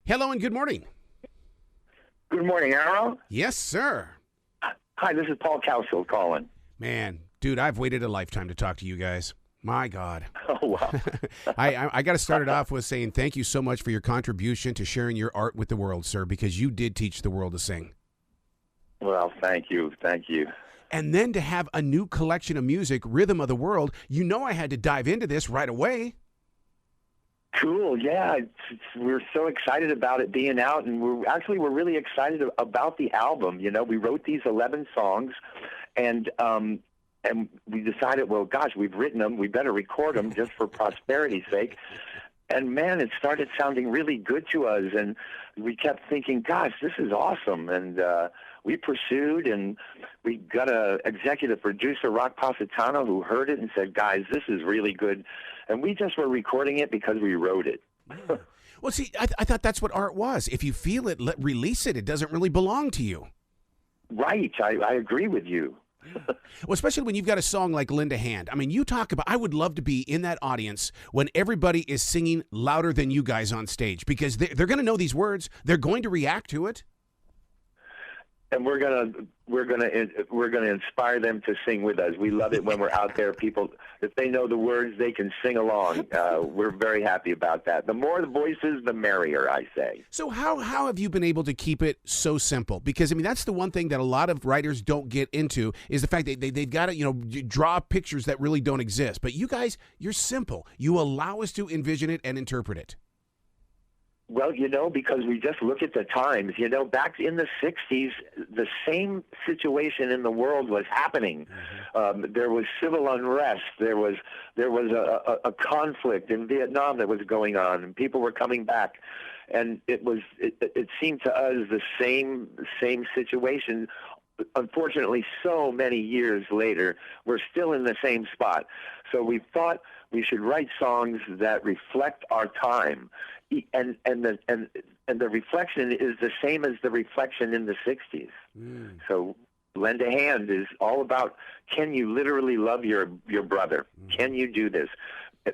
Hello and good morning. Good morning, Arrow. Yes, sir. Hi, this is Paul Cowsill calling. Man, dude, I've waited a lifetime to talk to you guys. My God. Oh, wow. I got to start it off with saying thank you so much for your contribution to sharing your art with the world, sir, because you did teach the world to sing. Well, thank you. Thank you. And then to have a new collection of music, Rhythm of the World, you know I had to dive into this right away. Cool. Yeah, we're so excited about it being out, and we're really excited about the album. You know, we wrote these 11 songs, and we decided, well, gosh, we've written them. We better record them just for prosperity's sake. And, man, it started sounding really good to us, and we kept thinking, gosh, this is awesome. And we pursued, and we got a executive producer, Rock Positano, who heard it and said, guys, this is really good. And we just were recording it because we wrote it. Well, see, I thought that's what art was. If you feel it, release it. It doesn't really belong to you. Right. I agree with you. Well, especially when you've got a song like Lend a Hand. I mean, you talk about, I would love to be in that audience when everybody is singing louder than you guys on stage, because they're going to know these words. They're going to react to it. And we're gonna inspire them to sing with us. We love it when we're out there. People, if they know the words, they can sing along. We're very happy about that. The more the voices, the merrier, I say. So how have you been able to keep it so simple? Because I mean, that's the one thing that a lot of writers don't get into, is the fact that they've got to draw pictures that really don't exist. But you guys, you're simple. You allow us to envision it and interpret it. Well, because we just look at the times. Back in the 60s, the same situation in the world was happening. There was civil unrest. There was a conflict in Vietnam that was going on, and people were coming back. And it seemed to us the same situation. Unfortunately, so many years later, we're still in the same spot. So we thought we should write songs that reflect our time. And the reflection is the same as the reflection in the 60s. So Lend a Hand is all about, can you literally love your brother? Can you do this?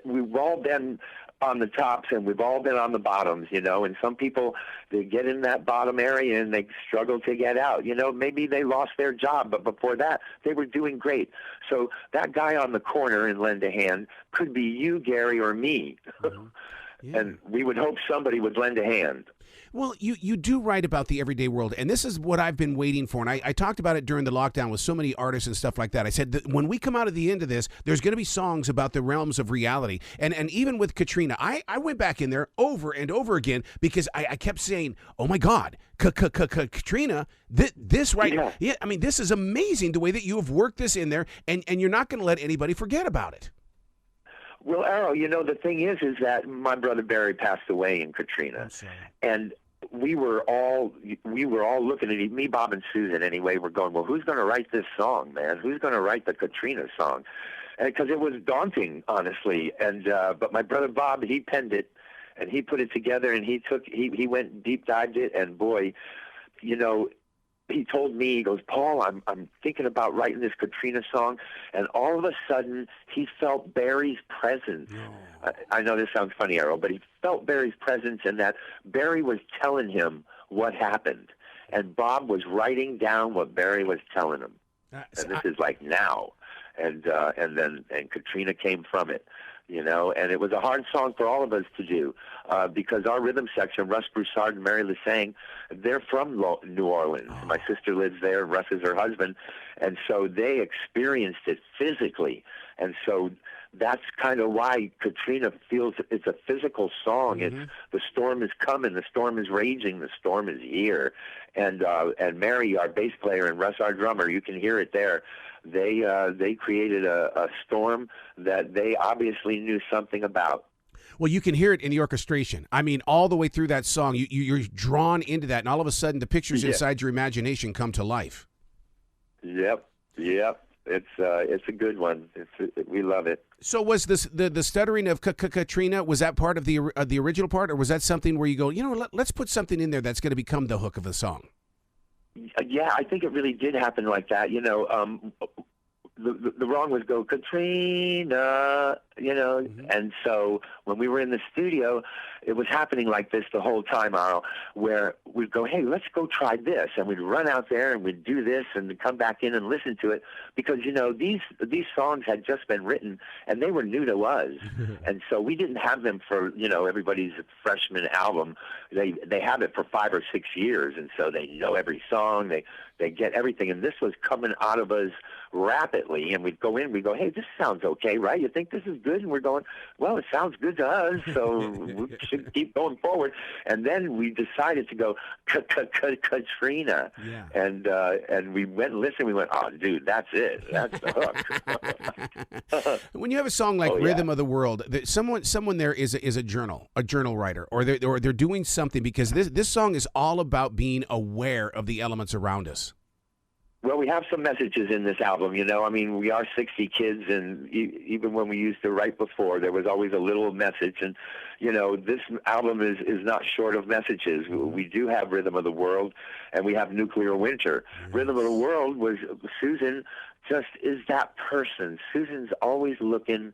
We've all been on the tops and we've all been on the bottoms, and some people, they get in that bottom area and they struggle to get out. Maybe they lost their job, but before that, they were doing great. So that guy on the corner in Lend a Hand could be you, Gary, or me. Yeah. And we would hope somebody would lend a hand. Well, you do write about the everyday world, and this is what I've been waiting for. And I talked about it during the lockdown with so many artists and stuff like that. I said that when we come out of the end of this, there's going to be songs about the realms of reality. And even with Katrina, I went back in there over and over again because I kept saying, oh, my God, Katrina, this right now. Yeah, I mean, this is amazing the way that you have worked this in there, and you're not going to let anybody forget about it. Well, Arrow, the thing is that my brother Barry passed away in Katrina, and we were all looking at me, Bob, and Susan. Anyway, we're going, well, who's going to write this song, man? Who's going to write the Katrina song? Because it was daunting, honestly. And but my brother Bob, he penned it, and he put it together, and he went deep dived it, and boy, he told me, he goes, Paul, I'm thinking about writing this Katrina song, and all of a sudden he felt Barry's presence. I know this sounds funny, Errol, but he felt Barry's presence, and that Barry was telling him what happened, and Bob was writing down what Barry was telling him. And this is like now, and Katrina came from it. And it was a hard song for all of us to do because our rhythm section, Russ Broussard and Mary Lassang, they're from New Orleans. My sister lives there, Russ is her husband, and so they experienced it physically. And so that's kind of why Katrina feels it's a physical song. It's the storm is coming, the storm is raging, the storm is here. And Mary, our bass player, and Russ, our drummer, you can hear it there. They created a storm that they obviously knew something about. Well, you can hear it in the orchestration. I mean, all the way through that song, you're drawn into that, and all of a sudden the pictures inside your imagination come to life. Yep. It's a good one. We love it. So was this the stuttering of Katrina? Was that part of the original part, or was that something where you go, let's put something in there that's going to become the hook of the song? Yeah, I think it really did happen like that. the wrong would go, Katrina, and so when we were in the studio, it was happening like this the whole time, Arl, where we'd go, hey, let's go try this, and we'd run out there and we'd do this and come back in and listen to it, because these songs had just been written and they were new to us, and so we didn't have them for everybody's freshman album. They have it for 5 or 6 years, and so they know every song, they get everything, and this was coming out of us rapidly, and we'd go in, we'd go, hey, this sounds okay, right? You think this is good? And we're going, well, it sounds good to us, so we should keep going forward. And then we decided to go Katrina, and we went and listened. We went, oh, dude, that's it. That's the hook. When you have a song like Rhythm of the World, someone there is a journal writer, or they're doing something, because this song is all about being aware of the elements around us. Well, we have some messages in this album, I mean, we are 60 kids, and even when we used to write before, there was always a little message. And, this album is not short of messages. We do have Rhythm of the World, and we have Nuclear Winter. Rhythm of the World was Susan just is that person. Susan's always looking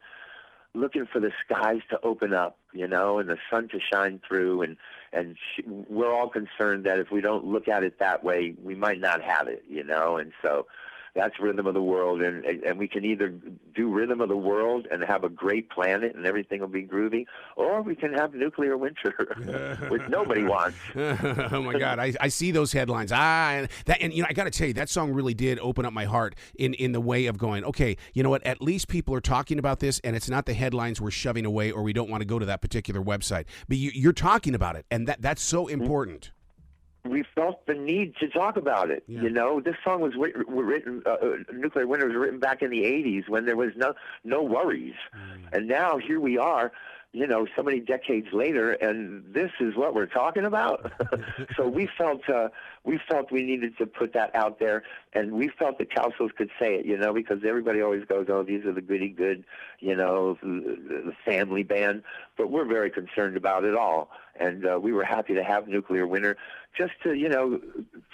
for the skies to open up, and the sun to shine through, and we're all concerned that if we don't look at it that way, we might not have it, and so that's Rhythm of the World, and we can either do Rhythm of the World and have a great planet and everything will be groovy, or we can have Nuclear Winter, which nobody wants. Oh my God, I see those headlines. I got to tell you, that song really did open up my heart in the way of going, okay, you know what? At least people are talking about this, and it's not the headlines we're shoving away, or we don't want to go to that particular website. But you're talking about it, and that's so important. We felt the need to talk about it. This song was written, Nuclear Winter was written back in the 80s when there was no worries. And now here we are, so many decades later, and this is what we're talking about. So we felt we needed to put that out there, and we felt the Cowsills could say it, because everybody always goes, oh, these are the goody good, the family band. But we're very concerned about it all. And we were happy to have Nuclear Winter just to,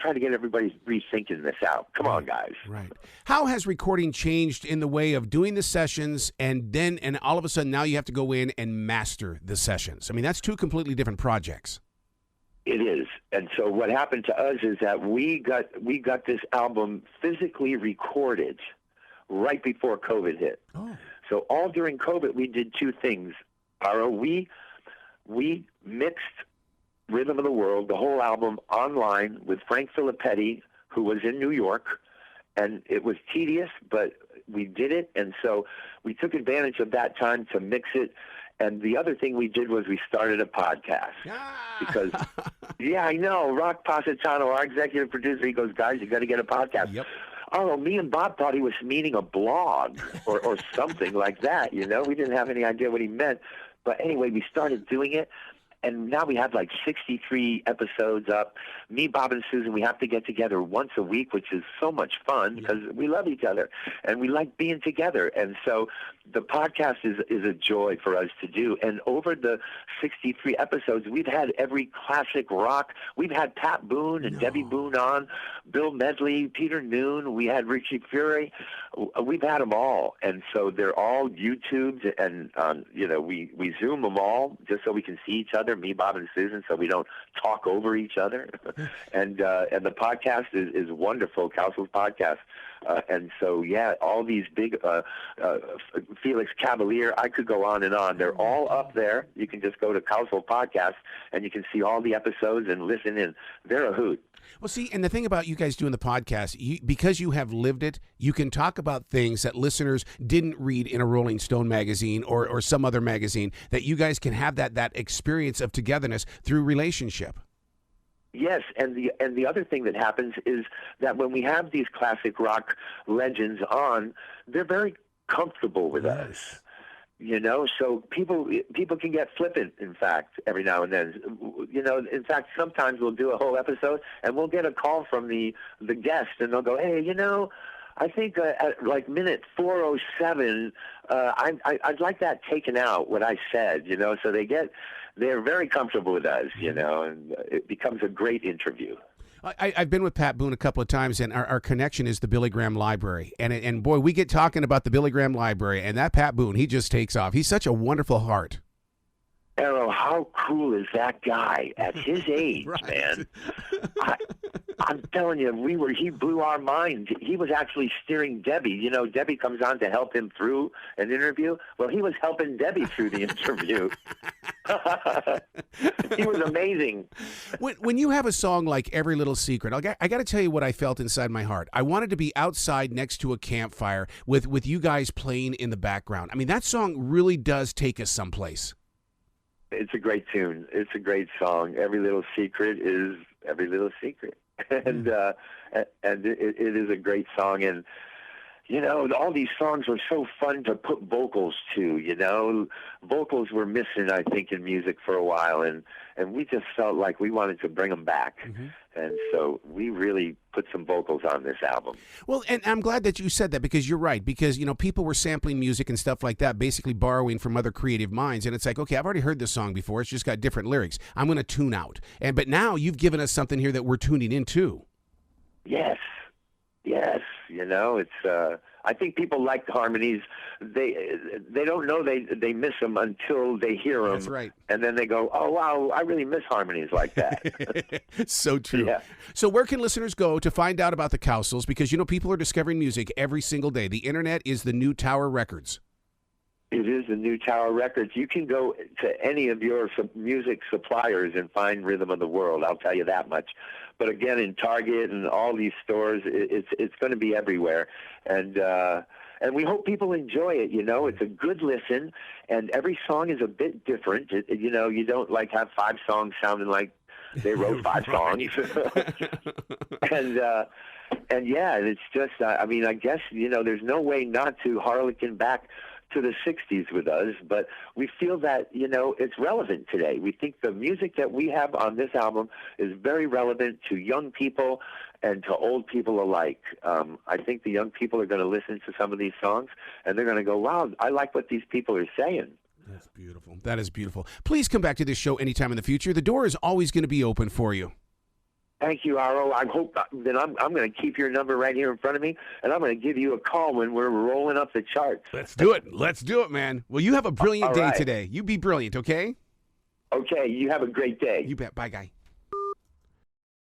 try to get everybody rethinking this out. Come on, guys. Right. How has recording changed in the way of doing the sessions and all of a sudden now you have to go in and master the sessions? I mean, that's two completely different projects. It is. And so what happened to us is that we got this album physically recorded right before COVID hit. Oh. So all during COVID, we did two things. We mixed Rhythm of the World, the whole album, online with Frank Filipetti, who was in New York, and it was tedious, but we did it, and so we took advantage of that time to mix it. And the other thing we did was we started a podcast. Because, I know, Rock Positano, our executive producer, he goes, guys, you got to get a podcast. Yep. Oh, me and Bob thought he was meaning a blog or something like that, We didn't have any idea what he meant. But anyway, we started doing it, and now we have like 63 episodes up. Me, Bob, and Susan, we have to get together once a week, which is so much fun because we love each other, and we like being together. And so the podcast is a joy for us to do. And over the 63 episodes, we've had every classic rock. We've had Pat Boone and Debbie Boone on, Bill Medley, Peter Noon. We had Richie Fury. We've had them all. And so they're all YouTubed, and, we Zoom them all just so we can see each other, me, Bob, and Susan, so we don't talk over each other. And the podcast is wonderful, Cowsills Podcast. And so, all these big Felix Cavalier, I could go on and on. They're all up there. You can just go to Cowsill Podcast, and you can see all the episodes and listen in. They're a hoot. Well, see, and the thing about you guys doing the podcast, because you have lived it, you can talk about things that listeners didn't read in a Rolling Stone magazine or some other magazine, that you guys can have that experience of togetherness through relationship. Yes, and the other thing that happens is that when we have these classic rock legends on, they're very comfortable with us. So people can get flippant, in fact, every now and then. In fact, sometimes we'll do a whole episode, and we'll get a call from the guest, and they'll go, hey, I think at like minute 407, I'd like that taken out, what I said, so they're very comfortable with us, and it becomes a great interview. I've been with Pat Boone a couple of times, and our connection is the Billy Graham Library. And boy, we get talking about the Billy Graham Library, and that Pat Boone, he just takes off. He's such a wonderful heart. Arrow, how cool is that guy at his age, Right. man? I'm telling you, he blew our minds. He was actually steering Debbie. You know, Debbie comes on to help him through an interview. Well, he was helping Debbie through the interview. He was amazing. When you have a song like Every Little Secret, I got to tell you what I felt inside my heart. I wanted to be outside next to a campfire with you guys playing in the background. I mean, that song really does take us someplace. It's a great tune. It's a great song. Every Little Secret is Every Little Secret. And it is a great song. And, you know, all these songs were so fun to put vocals to, you know. Vocals were missing, I think, in music for a while. And we just felt like we wanted to bring them back. Mm-hmm. And so we really put some vocals on this album. Well, and I'm glad that you said that, because you're right. Because, you know, people were sampling music and stuff like that, basically borrowing from other creative minds. And it's like, okay, I've already heard this song before. It's just got different lyrics. I'm going to tune out. But now you've given us something here that we're tuning into. Yes. You know, it's. I think people like the harmonies. They don't know they miss them until they hear them. That's right. And then they go, oh, wow, I really miss harmonies like that. So true. Yeah. So where can listeners go to find out about the Cowsills? Because, you know, people are discovering music every single day. The internet is the new Tower Records. It is the new Tower Records. You can go to any of your music suppliers and find Rhythm of the World. I'll tell you that much. But again, in Target and all these stores, it's going to be everywhere. And we hope people enjoy it. You know, it's a good listen, and every song is a bit different. You know, you don't like have 5 songs sounding like they wrote 5 songs. And yeah, it's just, I mean, I guess, you know, there's no way not to harlequin back to the 60s with us, but we feel that, you know, it's relevant today. We think the music that we have on this album is very relevant to young people and to old people alike. I think the young people are going to listen to some of these songs, and they're going to go, wow, I like what these people are saying. That's beautiful. That is beautiful. Please come back to this show anytime in the future. The door is always going to be open for you. Thank you, Aro. I hope that I'm going to keep your number right here in front of me, and I'm going to give you a call when we're rolling up the charts. Let's do it. Let's do it, man. Well, you have a brilliant day today. You be brilliant, okay? Okay. You have a great day. You bet. Bye, guy.